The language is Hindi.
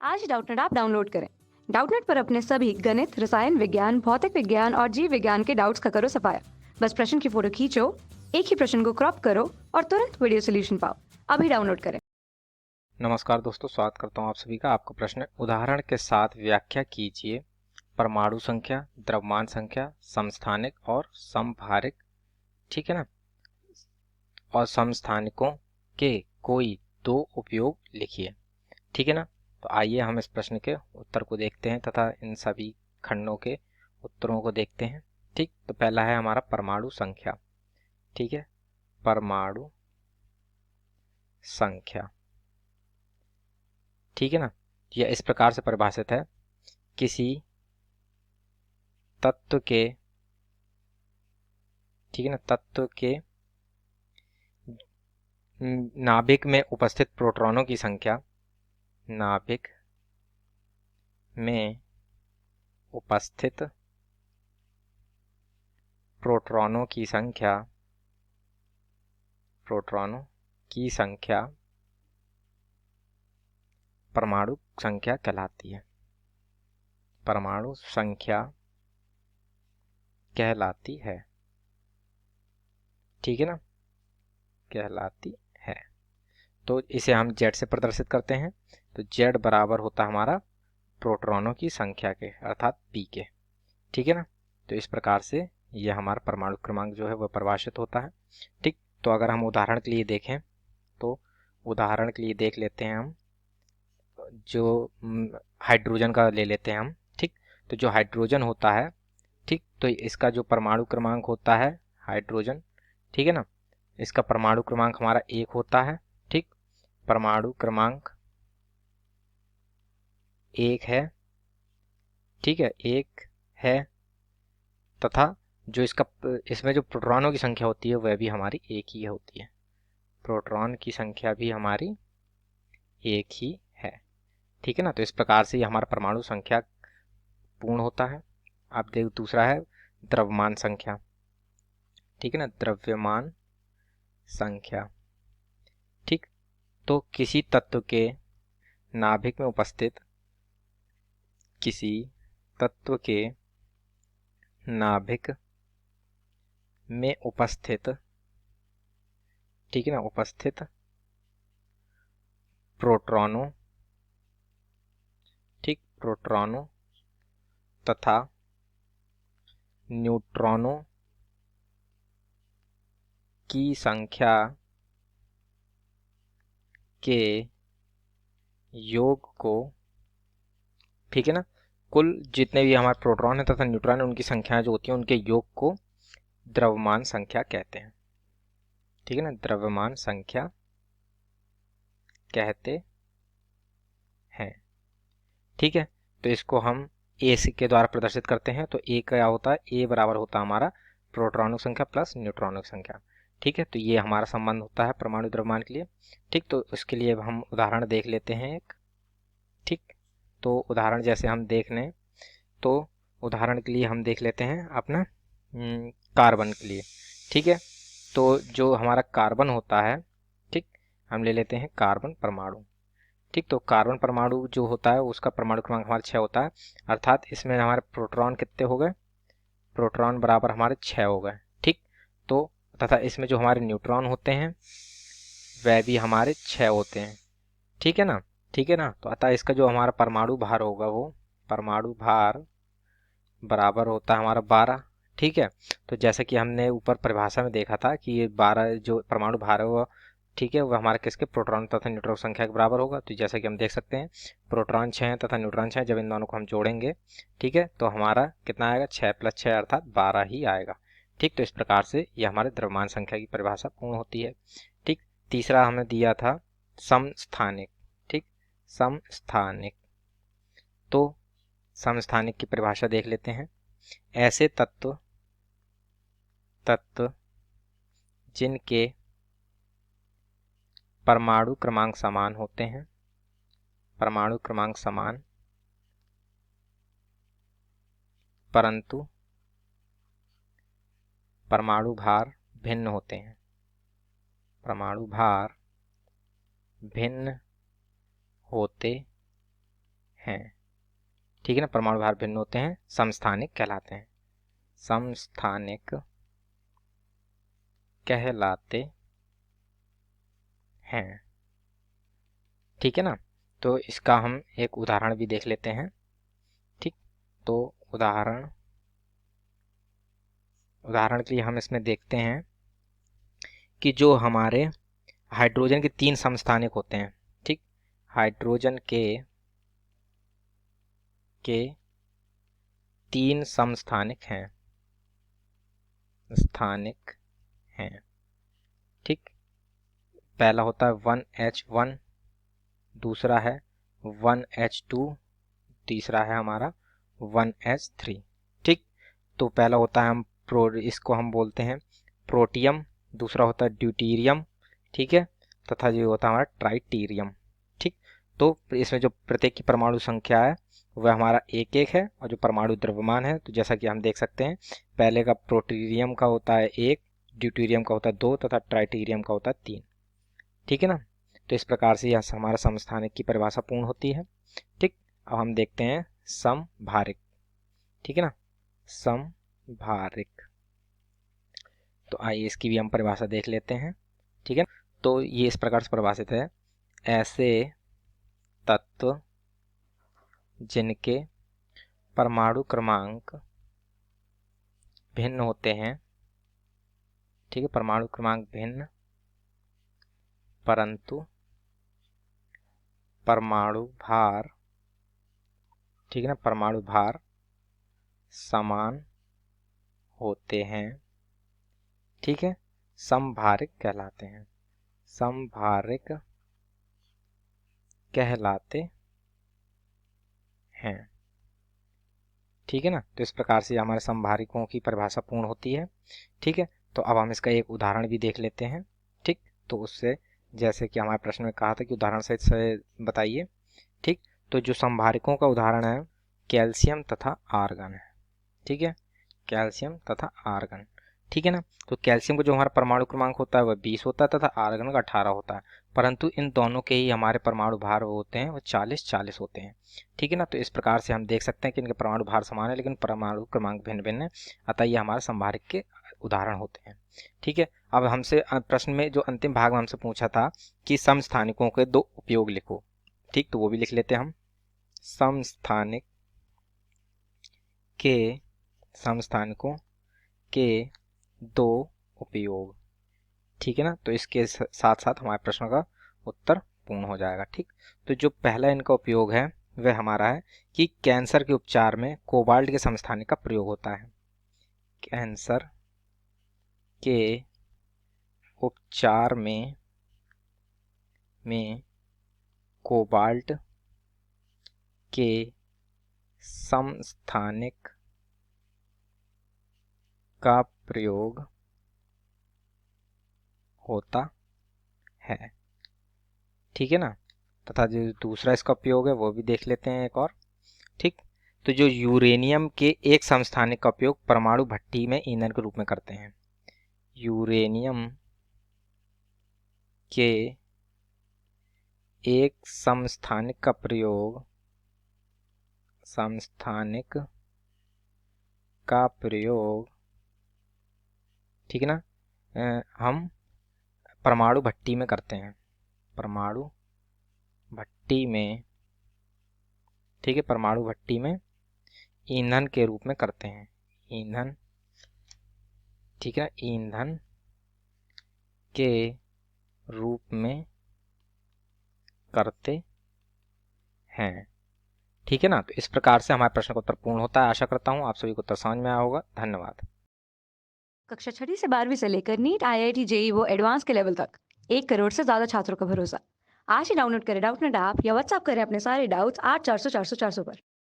आज डाउटनेट आप डाउनलोड करें। डाउटनेट पर अपने सभी गणित, रसायन विज्ञान, भौतिक विज्ञान और जीव विज्ञान के डाउट्स का करो सफाया। बस प्रश्न की फोटो खींचो, एक ही प्रश्न को क्रॉप करो और तुरंत वीडियो सोल्यूशन पाओ। अभी डाउनलोड करें। नमस्कार दोस्तों, स्वागत करता हूं आप सभी का। आपका प्रश्न उदाहरण के साथ व्याख्या कीजिए परमाणु संख्या, द्रव्यमान संख्या, समस्थानिक और समभारिक, ठीक है ना, और समस्थानिकों के कोई दो उपयोग लिखिए, ठीक है ना। तो आइए हम इस प्रश्न के उत्तर को देखते हैं तथा इन सभी खंडों के उत्तरों को देखते हैं। ठीक, तो पहला है हमारा परमाणु संख्या, ठीक है, परमाणु संख्या, ठीक है ना। यह इस प्रकार से परिभाषित है, किसी तत्व के, ठीक है ना, तत्व के नाभिक में उपस्थित प्रोटॉनों की संख्या, नाभिक में उपस्थित प्रोटॉनों की संख्या, प्रोटॉनों की संख्या परमाणु संख्या कहलाती है, परमाणु संख्या कहलाती है, ठीक है ना, कहलाती है। तो इसे हम जेड से प्रदर्शित करते हैं। तो जेड बराबर होता हमारा प्रोटॉनों की संख्या के, अर्थात पी के, ठीक है ना। तो इस प्रकार से यह हमारा परमाणु क्रमांक जो है वह परिभाषित होता है। ठीक, तो अगर हम उदाहरण के लिए देखें तो उदाहरण के लिए देख लेते हैं हम, जो हाइड्रोजन का ले लेते हैं हम। ठीक, तो जो हाइड्रोजन होता है, ठीक, तो इसका जो परमाणु क्रमांक होता है हाइड्रोजन, ठीक है ना, इसका परमाणु क्रमांक हमारा 1 होता है। ठीक, परमाणु क्रमांक 1 है, ठीक है, 1 है, तथा जो इसमें जो प्रोटॉनों की संख्या होती है वह भी हमारी 1 ही होती है, प्रोटॉन की संख्या भी हमारी 1 ही है, ठीक है ना। तो इस प्रकार से ये हमारा परमाणु संख्या पूर्ण होता है। अब देख, दूसरा है द्रव्यमान संख्या, ठीक है ना, द्रव्यमान संख्या। ठीक, तो किसी तत्व के नाभिक में उपस्थित, किसी तत्व के नाभिक में उपस्थित, ठीक है ना, उपस्थित प्रोटॉनों, ठीक, प्रोटॉनों तथा न्यूट्रॉनों की संख्या के योग को, ठीक है ना, कुल जितने भी हमारे प्रोटॉन है तथा न्यूट्रॉन है उनकी संख्याएं जो होती हैं उनके योग को द्रव्यमान संख्या कहते हैं, ठीक है ना, द्रव्यमान संख्या कहते हैं, ठीक है। तो इसको हम ए के द्वारा प्रदर्शित करते हैं। तो ए क्या होता है, ए बराबर होता है हमारा प्रोटॉनों की संख्या प्लस न्यूट्रॉनों की संख्या, ठीक है। तो ये हमारा संबंध होता है परमाणु द्रव्यमान के लिए। ठीक, तो उसके लिए अब हम उदाहरण देख लेते हैं एक। ठीक, तो उदाहरण जैसे हम देख लें, तो उदाहरण के लिए हम देख लेते हैं अपना कार्बन के लिए, ठीक है। तो जो हमारा कार्बन होता है, ठीक, हम ले लेते हैं कार्बन परमाणु। ठीक, तो कार्बन परमाणु जो होता है उसका परमाणु क्रमांक हमारा 6 होता है, अर्थात इसमें हमारे प्रोटॉन कितने हो गए, प्रोटॉन बराबर हमारे 6 हो गए। ठीक, तो तथा इसमें जो हमारे न्यूट्रॉन होते हैं वह भी हमारे 6 होते हैं, ठीक है ना, ठीक है ना। तो अतः इसका जो हमारा परमाणु भार होगा वो परमाणु भार बराबर होता है हमारा 12, ठीक है। तो जैसे कि हमने ऊपर परिभाषा में देखा था कि ये 12 जो परमाणु भार है वो, ठीक है, वह हमारे किसके, प्रोटॉन तथा न्यूट्रॉन संख्या के बराबर होगा। तो जैसा कि हम देख सकते हैं प्रोटॉन 6 हैं तथा न्यूट्रॉन 6 हैं, जब इन दोनों को हम जोड़ेंगे, ठीक है, तो हमारा कितना आएगा, 6 + 6 अर्थात 12 ही आएगा। ठीक, तो इस प्रकार से ये हमारे द्रव्यमान संख्या की परिभाषा पूर्ण होती है। ठीक, तीसरा हमें दिया था समस्थानिक, ठीक, समस्थानिक। तो समस्थानिक की परिभाषा देख लेते हैं। ऐसे तत्व जिनके परमाणु क्रमांक समान होते हैं, परमाणु क्रमांक समान परंतु परमाणु भार भिन्न होते हैं, परमाणु भार भिन्न होते हैं। ठीक है ना, परमाणु भार भिन्न होते हैं, समस्थानिक कहलाते हैं, समस्थानिक कहलाते हैं। ठीक है ना, तो इसका हम एक उदाहरण भी देख लेते हैं। ठीक, तो उदाहरण के लिए हम इसमें देखते हैं कि जो हमारे हाइड्रोजन के 3 समस्थानिक होते हैं। ठीक, हाइड्रोजन के 3 समस्थानिक हैं। ठीक, पहला होता है 1H1, दूसरा है 1H2, तीसरा है हमारा 1H3। ठीक, तो पहला होता है इसको हम बोलते हैं प्रोटियम, दूसरा होता है ड्यूटीरियम, ठीक है, तथा ये होता है हमारा ट्राइटीरियम। ठीक, तो इसमें जो प्रत्येक की परमाणु संख्या है वह हमारा 1-1 है, और जो परमाणु द्रव्यमान है, तो जैसा कि हम देख सकते हैं पहले का प्रोटीरियम का होता है 1, ड्यूटीरियम का होता है 2 तथा ट्राइटीरियम का होता है 3। ठीक है ना, तो इस प्रकार से यह हमारा समस्थानिक की परिभाषा पूर्ण होती है। ठीक, अब हम देखते हैं समभारिक। ठीक है ना, समभारिक, तो आइए इसकी भी हम परिभाषा देख लेते हैं। ठीक है, तो ये इस प्रकार से परिभाषित है, ऐसे तत्व जिनके परमाणु क्रमांक भिन्न होते हैं, ठीक है, परमाणु क्रमांक भिन्न परंतु परमाणु भार, ठीक है ना, परमाणु भार समान होते हैं। ठीक है, समभारिक कहलाते हैं, समभारिक कहलाते हैं। ठीक है ना, तो इस प्रकार से हमारे समभारिकों की परिभाषा पूर्ण होती है। ठीक है, तो अब हम इसका एक उदाहरण भी देख लेते हैं। ठीक, तो उससे जैसे कि हमारे प्रश्न में कहा था कि उदाहरण से बताइए। ठीक, तो जो समभारिकों का उदाहरण है कैल्शियम तथा आर्गन है। ठीक है, कैल्शियम तथा आर्गन। ठीक है ना, तो कैल्शियम का जो हमारा परमाणु क्रमांक होता है वह 20 होता है तथा आर्गन का 18 होता है, परंतु इन दोनों के ही हमारे परमाणु भार होते हैं वो 40-40 होते हैं। ठीक है ना, तो इस प्रकार से हम देख सकते हैं कि इनके परमाणु भार समान है लेकिन परमाणु क्रमांक भिन्न भिन्न है, अतः ये हमारे समभारिक के उदाहरण होते हैं। ठीक है, अब हमसे प्रश्न में जो अंतिम भाग में हमसे पूछा था कि समस्थानिकों के 2 उपयोग लिखो। ठीक, तो वो भी लिख लेते हैं हम, समस्थानिकों के 2 उपयोग। ठीक है ना, तो इसके साथ साथ हमारे प्रश्न का उत्तर पूर्ण हो जाएगा। ठीक, तो जो पहला इनका उपयोग है वह हमारा है कि कैंसर के उपचार में कोबाल्ट के समस्थानिक का प्रयोग होता है। कैंसर के उपचार में कोबाल्ट के समस्थानिक का प्रयोग होता है। ठीक है ना, तथा जो दूसरा इसका उपयोग है वो भी देख लेते हैं एक और। ठीक, तो जो यूरेनियम के एक समस्थानिक का उपयोग परमाणु भट्टी में ईंधन के रूप में करते हैं। यूरेनियम के एक समस्थानिक का प्रयोग ठीक है ना, हम परमाणु भट्टी में करते हैं, परमाणु भट्टी में। ठीक है, परमाणु भट्टी में ईंधन के रूप में करते हैं, ईंधन। ठीक है, ईंधन के रूप में करते हैं। ठीक है ना, तो इस प्रकार से हमारे प्रश्न का उत्तर पूर्ण होता है। आशा करता हूँ आप सभी को उत्तर समझ में आया होगा। धन्यवाद। कक्षा 6ठी से 12वीं से लेकर नीट, IIT, JEE वो एडवांस के लेवल तक 1 करोड़ से ज्यादा छात्रों का भरोसा। आज ही डाउनलोड करें डाउटनेट ऐप या व्हाट्सएप करें अपने सारे डाउट्स 8400 400 400 पर।